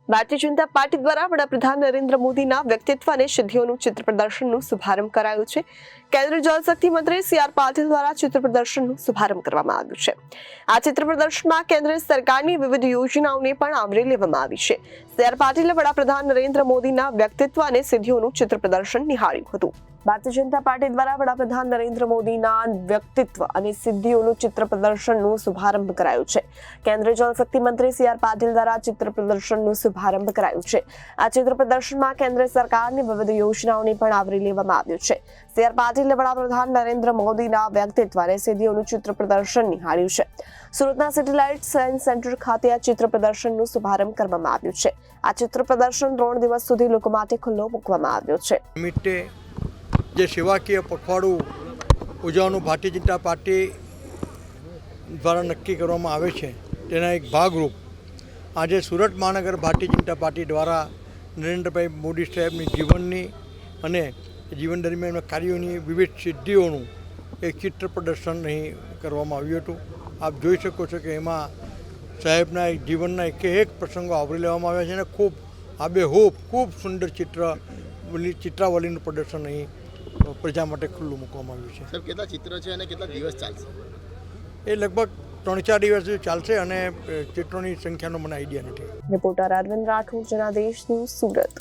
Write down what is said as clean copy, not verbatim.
Bharatiya Janata party દ્વારા વડાપ્રધાન નરેન્દ્ર મોદીના વ્યક્તિત્વ અને સિદ્ધિઓનું ચિત્ર પ્રદર્શનનું શુભારંભ કરાયું છે। કેન્દ્રીય જળશક્તિ મંત્રી સી.આર. પાટીલ દ્વારા ચિત્ર પ્રદર્શનનું શુભારંભ કરવામાં આવ્યું છે। આ ચિત્ર પ્રદર્શનમાં કેન્દ્ર સરકારની વિવિધ યોજનાઓને પણ આવરી લેવામાં આવી છે। સી.આર. પાટીલે વડાપ્રધાન નરેન્દ્ર મોદીના વ્યક્તિત્વ અને સિદ્ધિઓનું ચિત્ર પ્રદર્શન નિહાળ્યું હતું। ભારતીય જનતા પાર્ટી દ્વારા વડાપ્રધાન નરેન્દ્ર મોદીના વ્યક્તિત્વ અને સિદ્ધિઓનું ચિત્ર પ્રદર્શનનું શુભારંભ કરાયું છે। કેન્દ્રીય જળશક્તિ મંત્રી સી.આર. પાટીલ દ્વારા ચિત્ર પ્રદર્શનનું શુભારંભ કરાયું છે। આ ચિત્ર પ્રદર્શનમાં કેન્દ્ર સરકારની વિવિધ યોજનાઓને પણ આવરી લેવામાં આવ્યું છે। સી.આર. પાટીલે વડાપ્રધાન નરેન્દ્ર મોદીના વ્યક્તિત્વ અને સિદ્ધિઓનું ચિત્ર પ્રદર્શન નિહાળ્યું છે। સુરતના સેટેલાઇટ સાયન્સ સેન્ટર ખાતે આ ચિત્ર પ્રદર્શનનું શુભારંભ કરવામાં આવ્યું છે। આ ચિત્ર પ્રદર્શન 3 દિવસ સુધી લોકો માટે ખુલ્લો મૂકવામાં આવ્યો છે। જે સેવાકીય પખવાડું ઉજવવાનું ભારતીય જનતા પાર્ટી દ્વારા નક્કી કરવામાં આવે છે તેના એક ભાગરૂપ આજે સુરત મહાનગર ભારતીય જનતા પાર્ટી દ્વારા નરેન્દ્રભાઈ મોદી સાહેબની જીવનની અને જીવન દરમિયાન કાર્યોની વિવિધ સિદ્ધિઓનું એક ચિત્ર પ્રદર્શન અહીં કરવામાં આવ્યું હતું। આપ જોઈ શકો છો કે એમાં સાહેબના એક જીવનના એક પ્રસંગો આવરી લેવામાં આવ્યા છે અને ખૂબ આબેહૂબ ખૂબ સુંદર ચિત્રાવલીનું પ્રદર્શન અહીં પ્રજા માટે ખુલ્લું મૂકવામાં આવ્યું છે। સર, કેટલા ચિત્ર છે અને કેટલા દિવસ ચાલશે? એ લગભગ 3-4 દિવસ ચાલશે અને ચિત્રોની સંખ્યાનો મને આઈડિયા નથી। Reporter Arvind Rathod, Janadesh news, Surat.